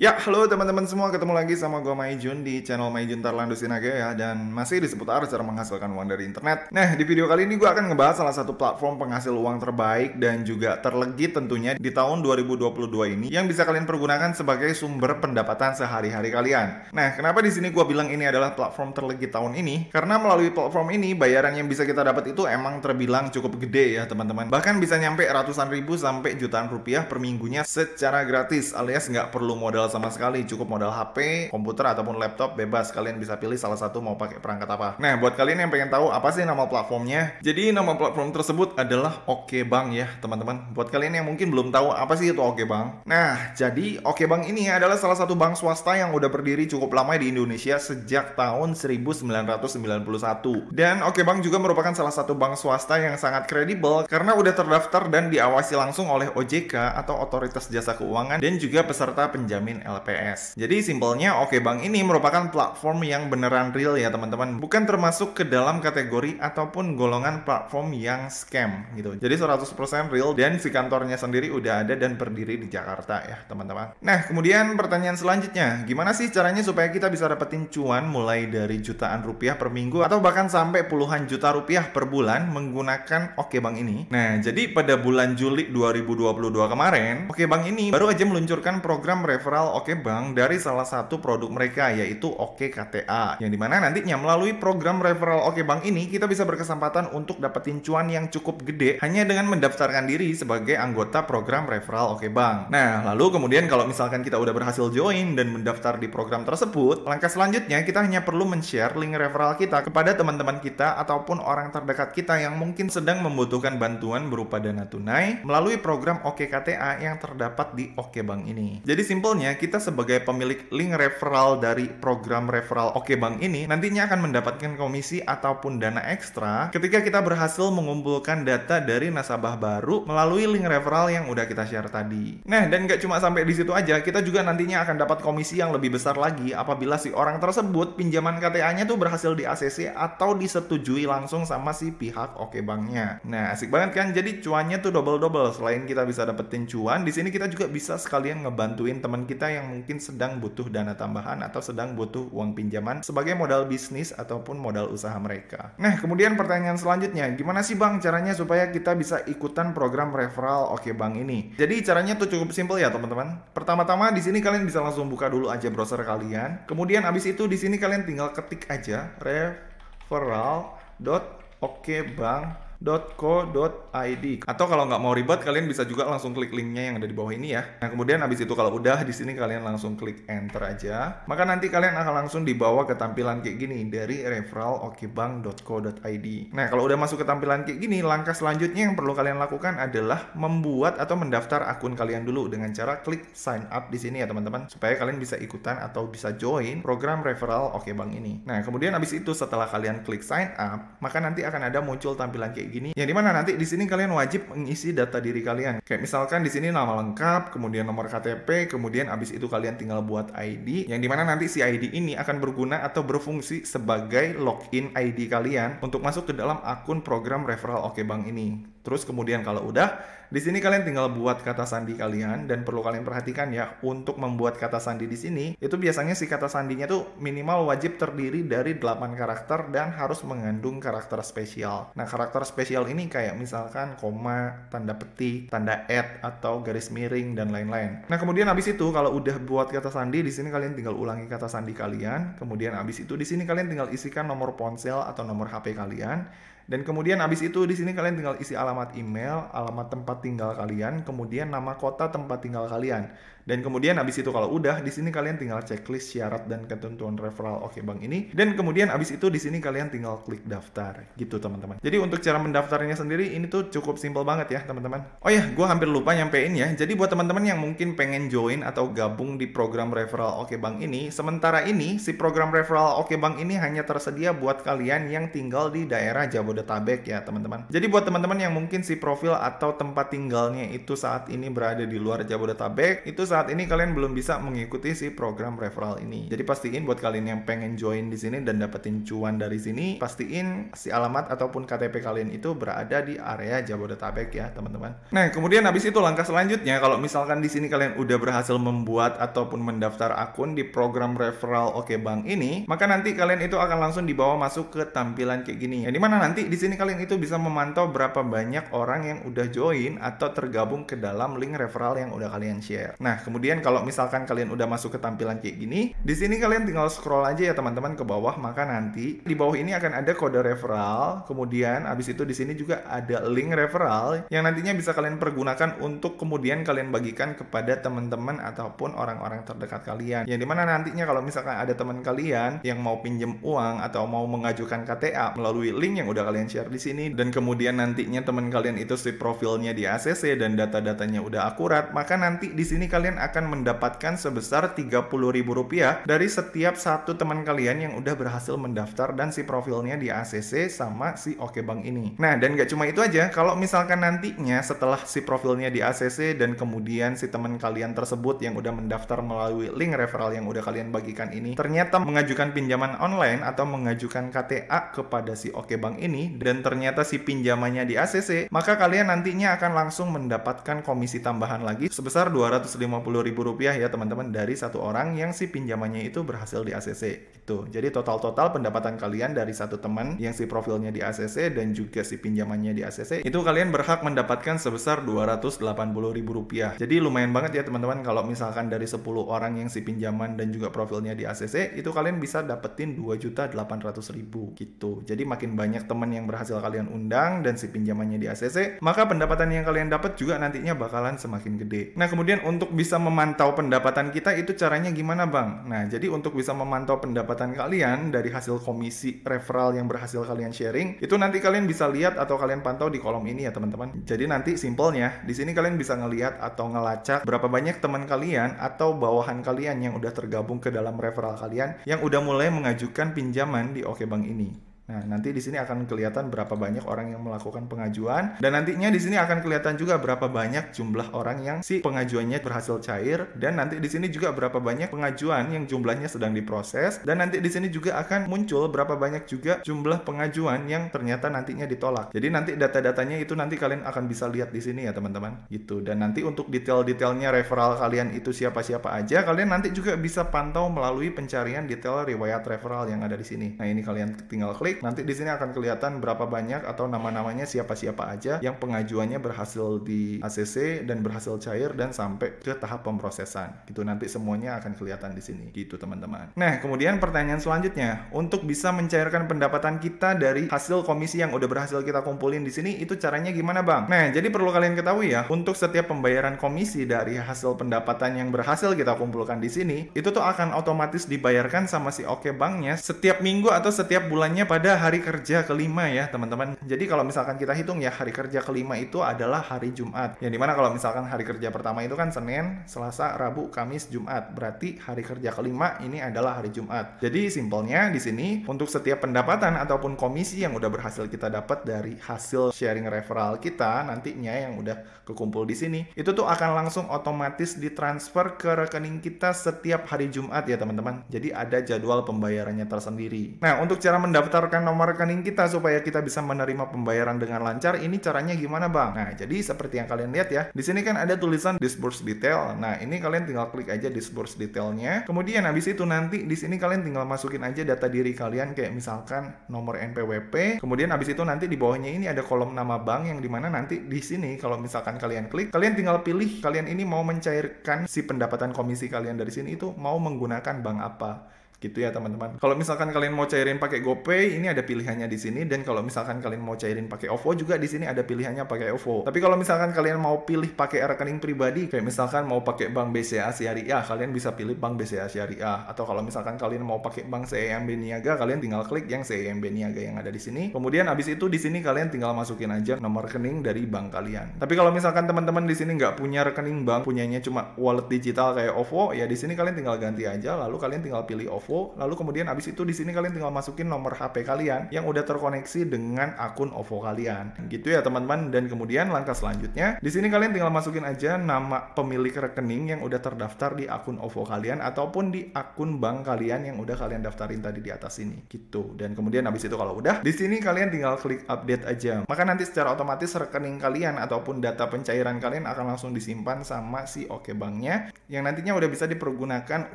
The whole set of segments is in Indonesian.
Ya, halo teman-teman semua, ketemu lagi sama gue Maijun di channel Maijun Tarlandu Sinaga ya. Dan masih di seputar cara menghasilkan uang dari internet. Nah, di video kali ini gue akan ngebahas salah satu platform penghasil uang terbaik dan juga terlegit tentunya di tahun 2022 ini, yang bisa kalian pergunakan sebagai sumber pendapatan sehari-hari kalian. Nah, kenapa di sini gue bilang ini adalah platform terlegit tahun ini? Karena melalui platform ini, bayaran yang bisa kita dapat itu emang terbilang cukup gede ya teman-teman. Bahkan bisa nyampe ratusan ribu sampai jutaan rupiah per minggunya secara gratis, alias nggak perlu modal sama sekali, cukup modal HP, komputer ataupun laptop, bebas kalian bisa pilih salah satu mau pakai perangkat apa. Nah, buat kalian yang pengen tahu apa sih nama platformnya, jadi nama platform tersebut adalah Okebank ya teman-teman. Buat kalian yang mungkin belum tahu apa sih itu Okebank, nah jadi Okebank ini adalah salah satu bank swasta yang udah berdiri cukup lama di Indonesia sejak tahun 1991. Dan Okebank juga merupakan salah satu bank swasta yang sangat kredibel karena udah terdaftar dan diawasi langsung oleh OJK atau Otoritas Jasa Keuangan dan juga peserta penjamin LPS. Jadi simpelnya Okebank ini merupakan platform yang beneran real ya teman-teman. Bukan termasuk ke dalam kategori ataupun golongan platform yang scam gitu. Jadi 100% real dan si kantornya sendiri udah ada dan berdiri di Jakarta ya teman-teman. Nah, kemudian pertanyaan selanjutnya, gimana sih caranya supaya kita bisa dapetin cuan mulai dari jutaan rupiah per minggu atau bahkan sampai puluhan juta rupiah per bulan menggunakan Okebank ini? Nah, jadi pada bulan Juli 2022 kemarin, Okebank ini baru aja meluncurkan program referral Okebank dari salah satu produk mereka, yaitu Oke KTA, yang dimana nantinya melalui program referral Okebank ini kita bisa berkesempatan untuk dapetin cuan yang cukup gede hanya dengan mendaftarkan diri sebagai anggota program referral Okebank. Nah, lalu kemudian kalau misalkan kita udah berhasil join dan mendaftar di program tersebut, langkah selanjutnya kita hanya perlu men-share link referral kita kepada teman-teman kita ataupun orang terdekat kita yang mungkin sedang membutuhkan bantuan berupa dana tunai melalui program Oke KTA yang terdapat di Okebank ini. Jadi simpelnya, kita sebagai pemilik link referral dari program referral Okebank ini nantinya akan mendapatkan komisi ataupun dana ekstra ketika kita berhasil mengumpulkan data dari nasabah baru melalui link referral yang udah kita share tadi. Nah, dan nggak cuma sampai di situ aja, kita juga nantinya akan dapat komisi yang lebih besar lagi apabila si orang tersebut pinjaman KTA-nya tuh berhasil di ACC atau disetujui langsung sama si pihak Okebanknya. Nah, asik banget kan? Jadi cuannya tuh double-double. Selain kita bisa dapetin cuan, di sini kita juga bisa sekalian ngebantuin teman kita yang mungkin sedang butuh dana tambahan atau sedang butuh uang pinjaman sebagai modal bisnis ataupun modal usaha mereka. Nah, kemudian pertanyaan selanjutnya, gimana sih Bang caranya supaya kita bisa ikutan program referral Okebank ini? Jadi caranya tuh cukup simpel ya teman-teman. Pertama-tama di sini kalian bisa langsung buka dulu aja browser kalian. Kemudian abis itu di sini kalian tinggal ketik aja referral.okebank.co.id, atau kalau nggak mau ribet kalian bisa juga langsung klik linknya yang ada di bawah ini ya. Nah, kemudian habis itu kalau udah di sini kalian langsung klik enter aja, maka nanti kalian akan langsung dibawa ke tampilan kayak gini dari referral.okebank.co.id. Nah, kalau udah masuk ke tampilan kayak gini, langkah selanjutnya yang perlu kalian lakukan adalah membuat atau mendaftar akun kalian dulu dengan cara klik sign up di sini ya teman-teman, supaya kalian bisa ikutan atau bisa join program referral Okebank ini. Nah, kemudian habis itu setelah kalian klik sign up, maka nanti akan ada muncul tampilan kayak gini, yang dimana nanti di sini kalian wajib mengisi data diri kalian. Kayak misalkan di sini nama lengkap, kemudian nomor KTP, kemudian abis itu kalian tinggal buat ID, yang dimana nanti si ID ini akan berguna atau berfungsi sebagai login ID kalian untuk masuk ke dalam akun program referral Okebank ini. Terus kemudian kalau udah, di sini kalian tinggal buat kata sandi kalian, dan perlu kalian perhatikan ya, untuk membuat kata sandi di sini itu biasanya si kata sandinya tuh minimal wajib terdiri dari 8 karakter dan harus mengandung karakter spesial. Nah, karakter spesial ini kayak misalkan koma, tanda petik, tanda atau garis miring dan lain-lain. Nah, kemudian habis itu kalau udah buat kata sandi, di sini kalian tinggal ulangi kata sandi kalian. Kemudian habis itu di sini kalian tinggal isikan nomor ponsel atau nomor HP kalian. Dan kemudian habis itu di sini kalian tinggal isi alamat email, alamat tempat tinggal kalian, kemudian nama kota tempat tinggal kalian. Dan kemudian habis itu kalau udah, di sini kalian tinggal checklist syarat dan ketentuan referral Okebank ini. Dan kemudian habis itu di sini kalian tinggal klik daftar, gitu teman-teman. Jadi untuk cara mendaftarnya sendiri ini tuh cukup simple banget ya teman-teman. Oh ya, gue hampir lupa nyampein ya. Jadi buat teman-teman yang mungkin pengen join atau gabung di program referral Okebank ini, sementara ini si program referral Okebank ini hanya tersedia buat kalian yang tinggal di daerah Jabodetabek Jabodetabek ya teman-teman. Jadi buat teman-teman yang mungkin si profil atau tempat tinggalnya itu saat ini berada di luar Jabodetabek, itu saat ini kalian belum bisa mengikuti si program referral ini. Jadi pastiin buat kalian yang pengen join di sini dan dapetin cuan dari sini, pastiin si alamat ataupun KTP kalian itu berada di area Jabodetabek ya teman-teman. Nah kemudian habis itu langkah selanjutnya, kalau misalkan di sini kalian udah berhasil membuat ataupun mendaftar akun di program referral Oke Bank ini, maka nanti kalian itu akan langsung dibawa masuk ke tampilan kayak gini. Yang dimana nanti di sini kalian itu bisa memantau berapa banyak orang yang udah join atau tergabung ke dalam link referral yang udah kalian share. Nah, kemudian kalau misalkan kalian udah masuk ke tampilan kayak gini, di sini kalian tinggal scroll aja ya teman-teman ke bawah, maka nanti di bawah ini akan ada kode referral. Kemudian habis itu di sini juga ada link referral yang nantinya bisa kalian pergunakan untuk kemudian kalian bagikan kepada teman-teman ataupun orang-orang terdekat kalian. Yang dimana nantinya kalau misalkan ada teman kalian yang mau pinjem uang atau mau mengajukan KTA melalui link yang udah kalian share di sini, dan kemudian nantinya teman kalian itu si profilnya di ACC dan data-datanya udah akurat, maka nanti di sini kalian akan mendapatkan sebesar Rp30.000 dari setiap satu teman kalian yang udah berhasil mendaftar dan si profilnya di ACC sama si Oke Bank ini. Nah, dan gak cuma itu aja, kalau misalkan nantinya setelah si profilnya di ACC dan kemudian si teman kalian tersebut yang udah mendaftar melalui link referral yang udah kalian bagikan ini ternyata mengajukan pinjaman online atau mengajukan KTA kepada si Oke Bank ini, dan ternyata si pinjamannya di ACC, maka kalian nantinya akan langsung mendapatkan komisi tambahan lagi sebesar Rp250.000 ya teman-teman, dari satu orang yang si pinjamannya itu berhasil di ACC gitu. Jadi total pendapatan kalian dari satu teman yang si profilnya di ACC dan juga si pinjamannya di ACC, itu kalian berhak mendapatkan sebesar Rp280.000. Jadi lumayan banget ya teman-teman, kalau misalkan dari 10 orang yang si pinjaman dan juga profilnya di ACC, itu kalian bisa dapetin Rp2.800.000 gitu. Jadi makin banyak teman yang berhasil kalian undang dan si pinjamannya di ACC, maka pendapatan yang kalian dapat juga nantinya bakalan semakin gede. Nah kemudian untuk bisa memantau pendapatan kita itu caranya gimana Bang? Nah jadi untuk bisa memantau pendapatan kalian dari hasil komisi referral yang berhasil kalian sharing, itu nanti kalian bisa lihat atau kalian pantau di kolom ini ya teman-teman. Jadi nanti simpelnya di sini kalian bisa ngelihat atau ngelacak berapa banyak teman kalian atau bawahan kalian yang udah tergabung ke dalam referral kalian yang udah mulai mengajukan pinjaman di Oke Bank ini. Nah, nanti di sini akan kelihatan berapa banyak orang yang melakukan pengajuan, dan nantinya di sini akan kelihatan juga berapa banyak jumlah orang yang si pengajuannya berhasil cair, dan nanti di sini juga berapa banyak pengajuan yang jumlahnya sedang diproses, dan nanti di sini juga akan muncul berapa banyak juga jumlah pengajuan yang ternyata nantinya ditolak. Jadi nanti data-datanya itu nanti kalian akan bisa lihat di sini ya teman-teman, gitu. Dan nanti untuk detail-detailnya referral kalian itu siapa-siapa aja, kalian nanti juga bisa pantau melalui pencarian detail riwayat referral yang ada di sini. Nah, ini kalian tinggal klik. Nanti di sini akan kelihatan berapa banyak atau nama-namanya siapa-siapa aja yang pengajuannya berhasil di ACC dan berhasil cair dan sampai ke tahap pemrosesan. Gitu nanti semuanya akan kelihatan di sini. Gitu teman-teman. Nah, kemudian pertanyaan selanjutnya, untuk bisa mencairkan pendapatan kita dari hasil komisi yang udah berhasil kita kumpulin di sini, itu caranya gimana, Bang? Nah, jadi perlu kalian ketahui ya, untuk setiap pembayaran komisi dari hasil pendapatan yang berhasil kita kumpulkan di sini, itu tuh akan otomatis dibayarkan sama si Oke Banknya setiap minggu atau setiap bulannya pada hari kerja kelima ya teman-teman. Jadi kalau misalkan kita hitung ya, hari kerja kelima itu adalah hari Jumat. Yang dimana kalau misalkan hari kerja pertama itu kan Senin, Selasa, Rabu, Kamis, Jumat. Berarti hari kerja kelima ini adalah hari Jumat. Jadi simpelnya di sini untuk setiap pendapatan ataupun komisi yang udah berhasil kita dapat dari hasil sharing referral kita nantinya yang udah kekumpul di sini, itu tuh akan langsung otomatis ditransfer ke rekening kita setiap hari Jumat ya teman-teman. Jadi ada jadwal pembayarannya tersendiri. Nah, untuk cara mendaftarkan nomor rekening kita supaya kita bisa menerima pembayaran dengan lancar, ini caranya gimana Bang? Nah, jadi seperti yang kalian lihat ya, di sini kan ada tulisan disburse detail. Nah, ini kalian tinggal klik aja disburse detailnya. Kemudian habis itu nanti di sini kalian tinggal masukin aja data diri kalian, kayak misalkan nomor NPWP. Kemudian habis itu nanti di bawahnya ini ada kolom nama bank, yang dimana nanti di sini kalau misalkan kalian klik, kalian tinggal pilih kalian ini mau mencairkan si pendapatan komisi kalian dari sini itu mau menggunakan bank apa. Gitu ya teman-teman. Kalau misalkan kalian mau cairin pakai GoPay, ini ada pilihannya di sini, dan kalau misalkan kalian mau cairin pakai OVO juga di sini ada pilihannya pakai OVO. Tapi kalau misalkan kalian mau pilih pakai rekening pribadi, kayak misalkan mau pakai bank BCA Syariah, kalian bisa pilih bank BCA Syariah. Atau kalau misalkan kalian mau pakai bank CIMB Niaga, kalian tinggal klik yang CIMB Niaga yang ada di sini. Kemudian habis itu di sini kalian tinggal masukin aja nomor rekening dari bank kalian. Tapi kalau misalkan teman-teman di sini nggak punya rekening bank, punyanya cuma wallet digital kayak OVO, ya di sini kalian tinggal ganti aja, lalu kalian tinggal pilih OVO OVO. Lalu kemudian abis itu di sini kalian tinggal masukin nomor HP kalian yang udah terkoneksi dengan akun OVO kalian. Gitu ya teman-teman. Dan kemudian langkah selanjutnya, di sini kalian tinggal masukin aja nama pemilik rekening yang udah terdaftar di akun OVO kalian ataupun di akun bank kalian yang udah kalian daftarin tadi di atas ini. Gitu. Dan kemudian abis itu kalau udah, di sini kalian tinggal klik update aja. Maka nanti secara otomatis rekening kalian ataupun data pencairan kalian akan langsung disimpan sama si Okebanknya yang nantinya udah bisa dipergunakan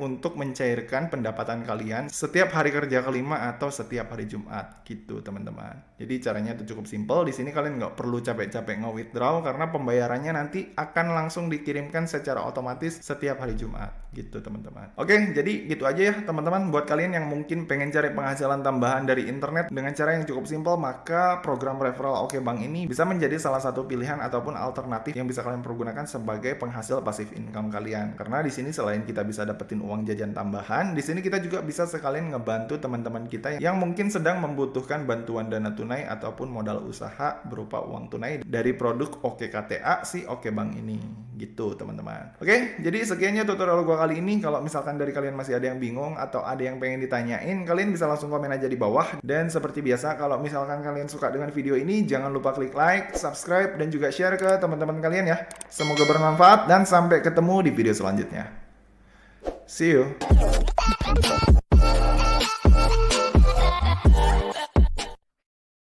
untuk mencairkan pendapatan kalian setiap hari kerja kelima atau setiap hari Jumat gitu teman-teman. Jadi caranya itu cukup simple. Di sini kalian nggak perlu capek-capek nge-withdraw karena pembayarannya nanti akan langsung dikirimkan secara otomatis setiap hari Jumat gitu teman-teman. Oke, jadi gitu aja ya teman-teman. Buat kalian yang mungkin pengen cari penghasilan tambahan dari internet dengan cara yang cukup simple, maka program referral Okebank ini bisa menjadi salah satu pilihan ataupun alternatif yang bisa kalian pergunakan sebagai penghasil pasif income kalian. Karena di sini selain kita bisa dapetin uang jajan tambahan, di sini kita juga bisa sekalian ngebantu teman-teman kita yang mungkin sedang membutuhkan bantuan dana tunai ataupun modal usaha berupa uang tunai dari produk OKKTA si Okebank ini. Gitu teman-teman. Oke, jadi sekiannya tutorial gua kali ini. Kalau misalkan dari kalian masih ada yang bingung atau ada yang pengen ditanyain, kalian bisa langsung komen aja di bawah. Dan seperti biasa, kalau misalkan kalian suka dengan video ini, jangan lupa klik like, subscribe, dan juga share ke teman-teman kalian ya. Semoga bermanfaat dan sampai ketemu di video selanjutnya. See you.